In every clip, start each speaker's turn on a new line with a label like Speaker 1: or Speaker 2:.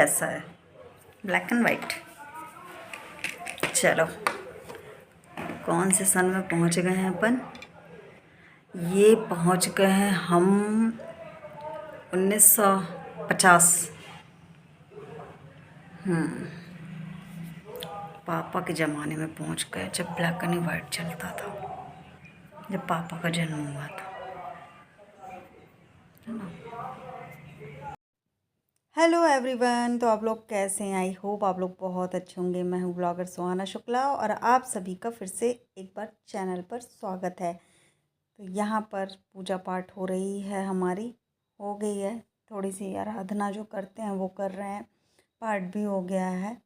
Speaker 1: ऐसा है, black and white. चलो, कौन से सन में पहुंच गए हैं अपन? ये पहुंच गए हैं हम 1950। पापा के ज़माने में पहुंच गए, जब ब्लैक एंड वाइट चलता था, जब पापा का जन्म हुआ था, है ना। हेलो एवरीवन, तो आप लोग कैसे हैं? आई होप आप लोग बहुत अच्छे होंगे। मैं हूँ ब्लॉगर सुहाना शुक्ला और आप सभी का फिर से एक बार चैनल पर स्वागत है। तो यहाँ पर पूजा पाठ हो रही है, हमारी हो गई है। थोड़ी सी आराधना जो करते हैं वो कर रहे हैं, पाठ भी हो गया है।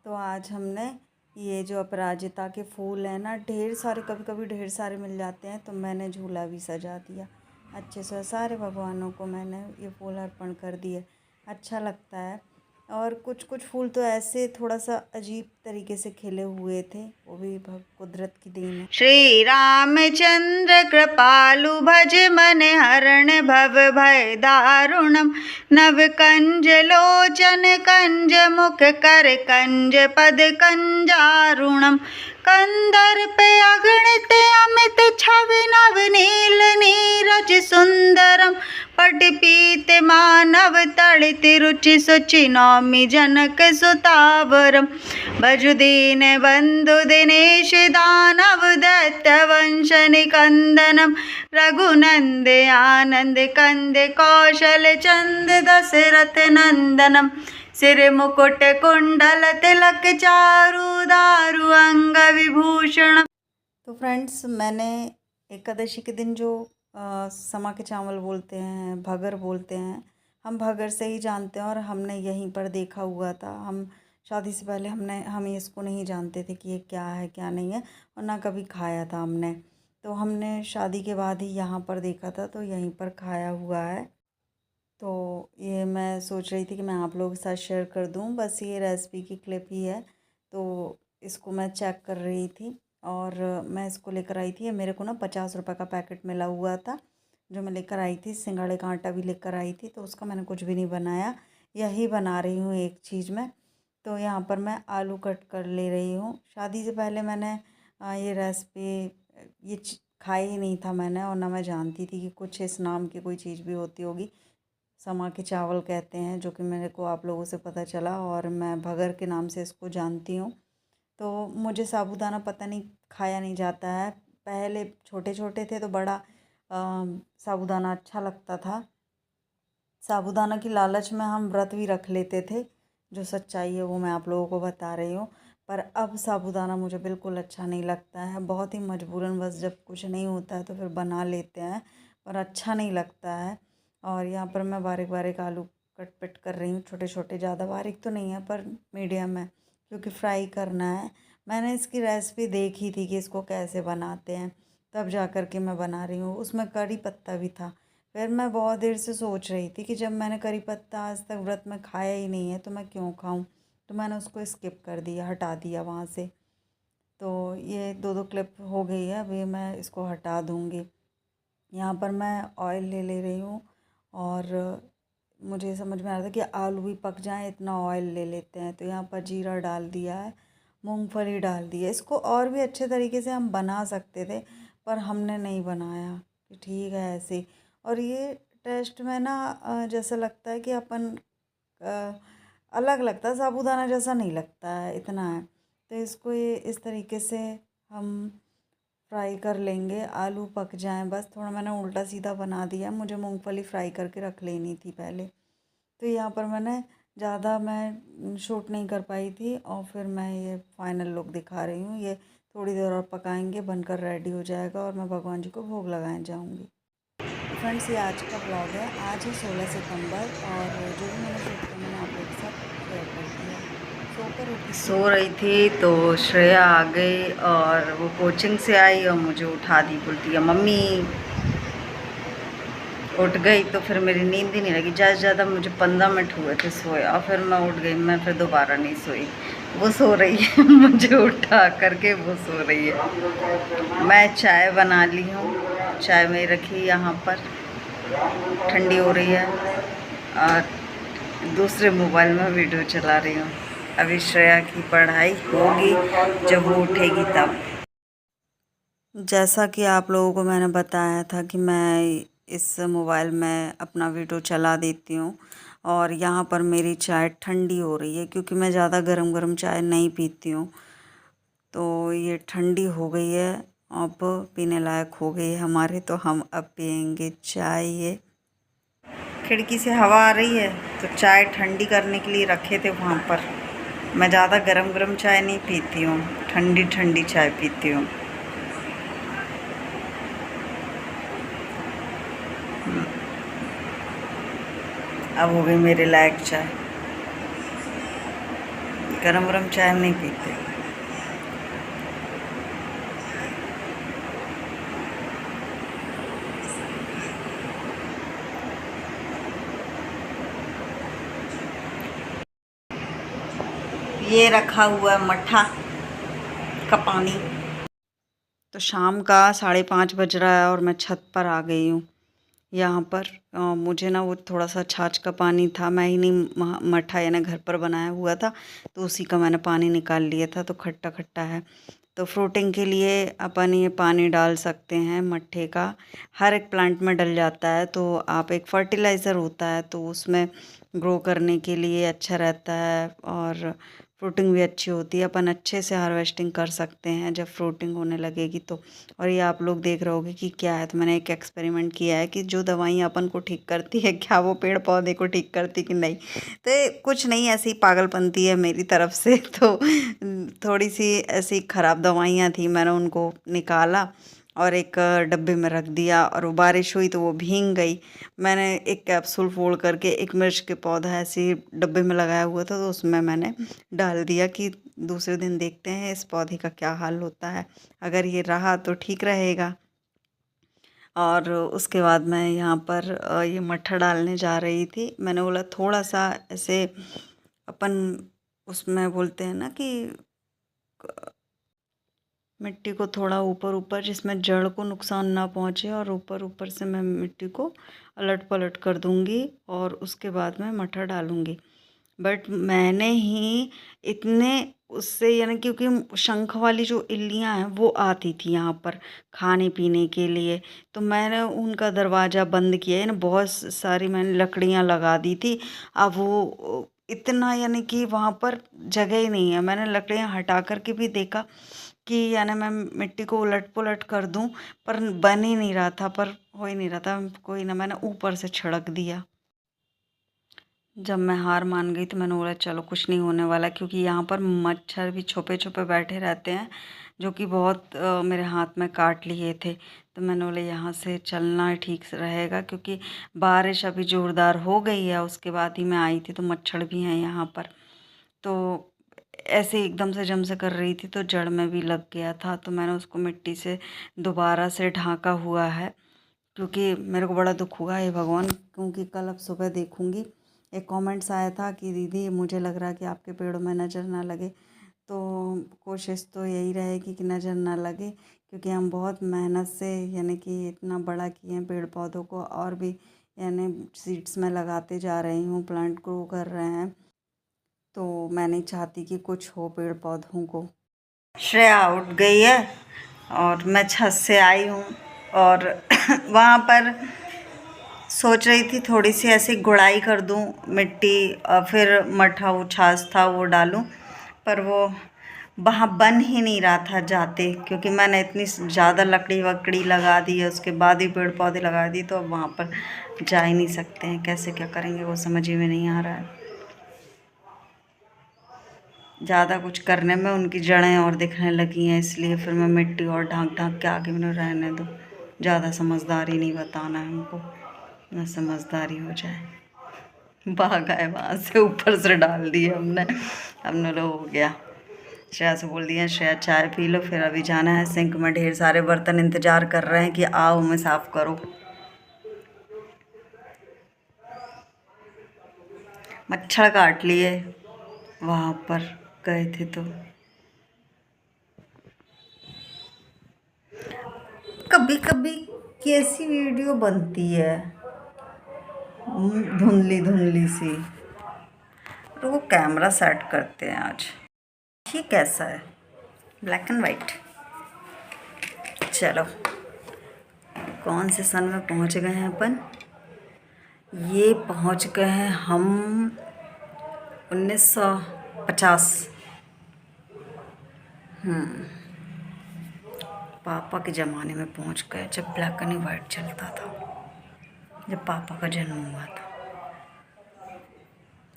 Speaker 1: तो आज हमने ये जो अपराजिता के फूल हैं ना, ढेर सारे, कभी कभी ढेर सारे मिल जाते हैं, तो मैंने झूला भी सजा दिया अच्छे से। सारे भगवानों को मैंने ये फूल अर्पण कर दिए। अच्छा लगता है। और कुछ कुछ फूल तो ऐसे थोड़ा सा अजीब तरीके से खिले हुए थे, वो भी कुदरत की देन है। श्री रामचंद्र कृपालु भज मन हरण भव भय दारुणम नव कंज लोचन कंज मुख कर कंज पद कंजारुणम कंदर्प अगणित अमित छवि नव नील नीरज सुंदरम पट पीत मानव तड़ित रुचि सुचि नौमि जनक सुतावरम भजुदीन बंधु दिनेश दानव दैत्य वंश निकंदनम रघुनंद आनंद कंद कौशल चंद दशरथ नंदनम सिर मुकुट कुंडल तिलक चारु दारु अंग विभूषण। तो फ्रेंड्स, मैंने एकादशी के दिन जो समा के चावल बोलते हैं, भगर बोलते हैं, हम भगर से ही जानते हैं और हमने यहीं पर देखा हुआ था। हम शादी से पहले हम इसको नहीं जानते थे कि ये क्या है क्या नहीं है, और ना कभी खाया था हमने। तो हमने शादी के बाद ही यहाँ पर देखा था, तो यहीं पर खाया हुआ है। तो ये मैं सोच रही थी कि मैं आप लोगों के साथ शेयर कर दूं। बस ये रेसिपी की क्लिप ही है, तो इसको मैं चेक कर रही थी और मैं इसको लेकर आई थी। ये मेरे को ना 50 रुपये का पैकेट मिला हुआ था, जो मैं लेकर आई थी। सिंगाड़े का आटा भी लेकर आई थी, तो उसका मैंने कुछ भी नहीं बनाया, यही बना रही हूँ एक चीज़ में। तो यहाँ पर मैं आलू कट कर ले रही हूँ। शादी से पहले मैंने ये रेसिपी ये खाई ही नहीं था मैंने, और ना मैं जानती थी कि कुछ इस नाम की कोई चीज़ भी होती होगी। समा के चावल कहते हैं, जो कि मेरे को आप लोगों से पता चला, और मैं भगर के नाम से इसको जानती हूँ। तो मुझे साबूदाना पता नहीं खाया नहीं जाता है। पहले छोटे छोटे थे तो बड़ा साबूदाना अच्छा लगता था। साबूदाना की लालच में हम व्रत भी रख लेते थे। जो सच्चाई है वो मैं आप लोगों को बता रही हूँ। पर अब साबूदाना मुझे बिल्कुल अच्छा नहीं लगता है। बहुत ही मजबूरन, बस जब कुछ नहीं होता है तो फिर बना लेते हैं, पर अच्छा नहीं लगता है। और यहाँ पर मैं बारीक बारीक आलू कट पिट कर रही हूँ, छोटे छोटे, ज़्यादा बारीक तो नहीं है पर मीडियम है, क्योंकि फ्राई करना है। मैंने इसकी रेसिपी देखी थी कि इसको कैसे बनाते हैं, तब जा कर के मैं बना रही हूँ। उसमें करी पत्ता भी था। फिर मैं बहुत देर से सोच रही थी कि जब मैंने करी पत्ता आज तक व्रत में खाया ही नहीं है तो मैं क्यों खाऊं, तो मैंने उसको स्किप कर दिया, हटा दिया वहाँ से। तो ये दो क्लिप हो गई है, अभी मैं इसको हटा दूँगी। यहाँ पर मैं ऑयल ले रही हूँ, और मुझे समझ में आ रहा था कि आलू भी पक जाएं, इतना ऑयल ले लेते हैं। तो यहाँ पर जीरा डाल दिया है, मूंगफली डाल दी है। इसको और भी अच्छे तरीके से हम बना सकते थे, पर हमने नहीं बनाया कि ठीक है ऐसे ही। और ये टेस्ट में ना जैसा लगता है कि अपन अलग लगता है, साबूदाना जैसा नहीं लगता है, इतना है। तो इसको ये इस तरीके से हम फ्राई कर लेंगे। आलू पक जाएं बस। थोड़ा मैंने उल्टा सीधा बना दिया, मुझे मूंगफली फ्राई करके रख लेनी थी पहले। तो यहाँ पर मैंने ज़्यादा मैं शूट नहीं कर पाई थी, और फिर मैं ये फाइनल लुक दिखा रही हूँ। ये थोड़ी देर और पकाएंगे, बनकर रेडी हो जाएगा और मैं भगवान जी को भोग लगाने जाऊँगी। फ्रेंड्स, ये आज का ब्लॉग है। आज है 16 सितंबर, और जो भी मैंने शूट किया मैंने आप लोगों के साथ शेयर कर दिया। सो रही थी तो श्रेया आ गई, और वो कोचिंग से आई और मुझे उठा दी, बोलती है मम्मी। उठ गई तो फिर मेरी नींद ही नहीं लगी। ज़्यादा से ज़्यादा मुझे 15 मिनट हुए थे सोया, और फिर मैं उठ गई। मैं फिर दोबारा नहीं सोई, वो सो रही है मुझे उठा करके वो सो रही है। मैं चाय बना ली हूँ, चाय में रखी यहाँ पर, ठंडी हो रही है। और दूसरे मोबाइल में वीडियो चला रही हूँ। अभी श्रेया की पढ़ाई होगी, जब वो उठेगी तब। जैसा कि आप लोगों को मैंने बताया था कि मैं इस मोबाइल में अपना वीडियो चला देती हूँ, और यहाँ पर मेरी चाय ठंडी हो रही है क्योंकि मैं ज़्यादा गरम गरम चाय नहीं पीती हूँ। तो ये ठंडी हो गई है, अब पीने लायक हो गई है हमारे, तो हम अब पियेंगे चाय। ये खिड़की से हवा आ रही है तो चाय ठंडी करने के लिए रखे थे वहाँ पर। मैं ज़्यादा गरम गरम चाय नहीं पीती हूँ, ठंडी ठंडी चाय पीती हूँ। अब हो गई मेरे लायक चाय। गरम गरम चाय नहीं पीते। ये रखा हुआ है मट्ठा का पानी। तो शाम का 5:30 बज रहा है और मैं छत पर आ गई हूँ। यहाँ पर मुझे ना वो थोड़ा सा छाछ का पानी था, मैं ही नहीं मट्ठा यानी घर पर बनाया हुआ था, तो उसी का मैंने पानी निकाल लिया था, तो खट्टा खट्टा है। तो फ्रूटिंग के लिए अपन ये पानी डाल सकते हैं मट्ठे का। हर एक प्लांट में डल जाता है, तो आप एक फर्टिलाइज़र होता है तो उसमें ग्रो करने के लिए अच्छा रहता है, और फ्रूटिंग भी अच्छी होती है। अपन अच्छे से हार्वेस्टिंग कर सकते हैं जब फ्रूटिंग होने लगेगी तो। और ये आप लोग देख रहे होगे कि क्या है, तो मैंने एक एक्सपेरिमेंट किया है कि जो दवाइयाँ अपन को ठीक करती है क्या वो पेड़ पौधे को ठीक करती कि नहीं। तो कुछ नहीं, ऐसी पागलपंती है मेरी तरफ से। तो थोड़ी सी ऐसी ख़राब दवाइयाँ थी, मैंने उनको निकाला और एक डब्बे में रख दिया, और वो बारिश हुई तो वो भीग गई। मैंने एक कैप्सूल फोड़ करके एक मिर्च के पौधा ऐसे डब्बे में लगाया हुआ था, तो उसमें मैंने डाल दिया कि दूसरे दिन देखते हैं इस पौधे का क्या हाल होता है, अगर ये रहा तो ठीक रहेगा। और उसके बाद मैं यहाँ पर ये मट्ठा डालने जा रही थी। मैंने बोला थोड़ा सा ऐसे अपन उसमें बोलते हैं ना कि मिट्टी को थोड़ा ऊपर ऊपर, जिसमें जड़ को नुकसान ना पहुँचे, और ऊपर ऊपर से मैं मिट्टी को अलट पलट कर दूँगी और उसके बाद मैं मटर डालूँगी। बट मैंने ही इतने उससे यानी, क्योंकि शंख वाली जो इल्लियाँ हैं वो आती थी यहाँ पर खाने पीने के लिए, तो मैंने उनका दरवाज़ा बंद किया, यानी बहुत सारी मैंने लकड़ियाँ लगा दी थी। अब वो इतना यानी कि वहाँ पर जगह ही नहीं है। मैंने लकड़ियाँ हटा कर के भी देखा कि यानी मैं मिट्टी को उलट-पुलट कर दूँ, पर बन ही नहीं रहा था, पर हो ही नहीं रहा था। कोई ना, मैंने ऊपर से छिड़क दिया। जब मैं हार मान गई तो मैंने बोला चलो कुछ नहीं होने वाला, क्योंकि यहाँ पर मच्छर भी छुपे-छुपे बैठे रहते हैं, जो कि बहुत मेरे हाथ में काट लिए थे। तो मैंने बोला यहाँ से चलना ठीक रहेगा, क्योंकि बारिश अभी ज़ोरदार हो गई है, उसके बाद ही मैं आई थी, तो मच्छर भी हैं यहाँ पर। तो ऐसे एकदम से जम से कर रही थी तो जड़ में भी लग गया था, तो मैंने उसको मिट्टी से दोबारा से ढाँका हुआ है, क्योंकि मेरे को बड़ा दुख हुआ, हे भगवान, क्योंकि कल अब सुबह देखूँगी एक कमेंट्स आया था कि दीदी मुझे लग रहा है कि आपके पेड़ों में नज़र ना लगे। तो कोशिश तो यही रहेगी कि नज़र ना लगे, क्योंकि हम बहुत मेहनत से यानी कि इतना बड़ा किए हैं पेड़ पौधों को, और भी यानी सीड्स में लगाते जा रही हूँ, प्लांट ग्रो कर रहे हैं, तो मैं नहीं चाहती कि कुछ हो पेड़ पौधों को। श्रेया उठ गई है और मैं छत से आई हूँ, और वहाँ पर सोच रही थी थोड़ी सी ऐसी गुड़ाई कर दूँ मिट्टी, और फिर मट्ठा वो छाछ था वो डालूँ, पर वो वहाँ बन ही नहीं रहा था जाते, क्योंकि मैंने इतनी ज़्यादा लकड़ी वकड़ी लगा दी है, उसके बाद ही पेड़ पौधे लगा दी, तो अब वहाँ पर जा ही नहीं सकते हैं। कैसे क्या करेंगे वो समझ ही में नहीं आ रहा है। ज़्यादा कुछ करने में उनकी जड़ें और दिखने लगी हैं, इसलिए फिर मैं मिट्टी और ढाँक ढाँक के आगे मैंने रहने दो। ज़्यादा समझदारी नहीं बताना है हमको, ना समझदारी हो जाए। भागा है वहाँ से, ऊपर से डाल दिए हमने। हमने लो हो गया। श्रेया से बोल दिया श्रेया चाय पी लो, फिर अभी जाना है। सिंक में ढेर सारे बर्तन इंतज़ार कर रहे हैं कि आओ हमें साफ़ करो। मच्छर काट लिए वहाँ पर गए थे तो। कभी कभी कैसी वीडियो बनती है, धुंधली धुंधली सी। तो वो कैमरा सेट करते हैं आज। ये कैसा है, ब्लैक एंड वाइट। चलो, कौन से सन में पहुंच गए हैं अपन? ये पहुंच गए हैं हम 1950। पापा के ज़माने में पहुंच गए, जब ब्लैक एंड वाइट चलता था, जब पापा का जन्म हुआ था,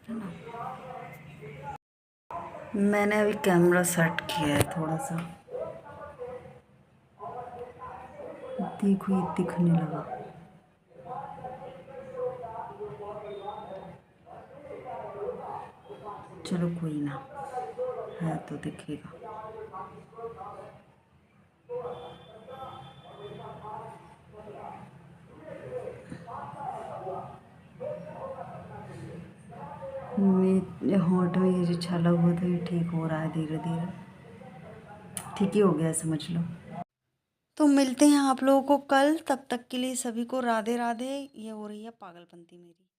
Speaker 1: है ना। मैंने अभी कैमरा सेट किया है थोड़ा सा, देखो ये दिखने लगा। चलो कोई ना, है तो दिखेगा। मेरे होंठ में ये जो छाला हुआ था ये ठीक हो रहा है धीरे धीरे, ठीक ही हो गया समझ लो। तो मिलते हैं आप लोगों को कल, तब तक के लिए सभी को राधे राधे। ये हो रही है पागलपंती मेरी।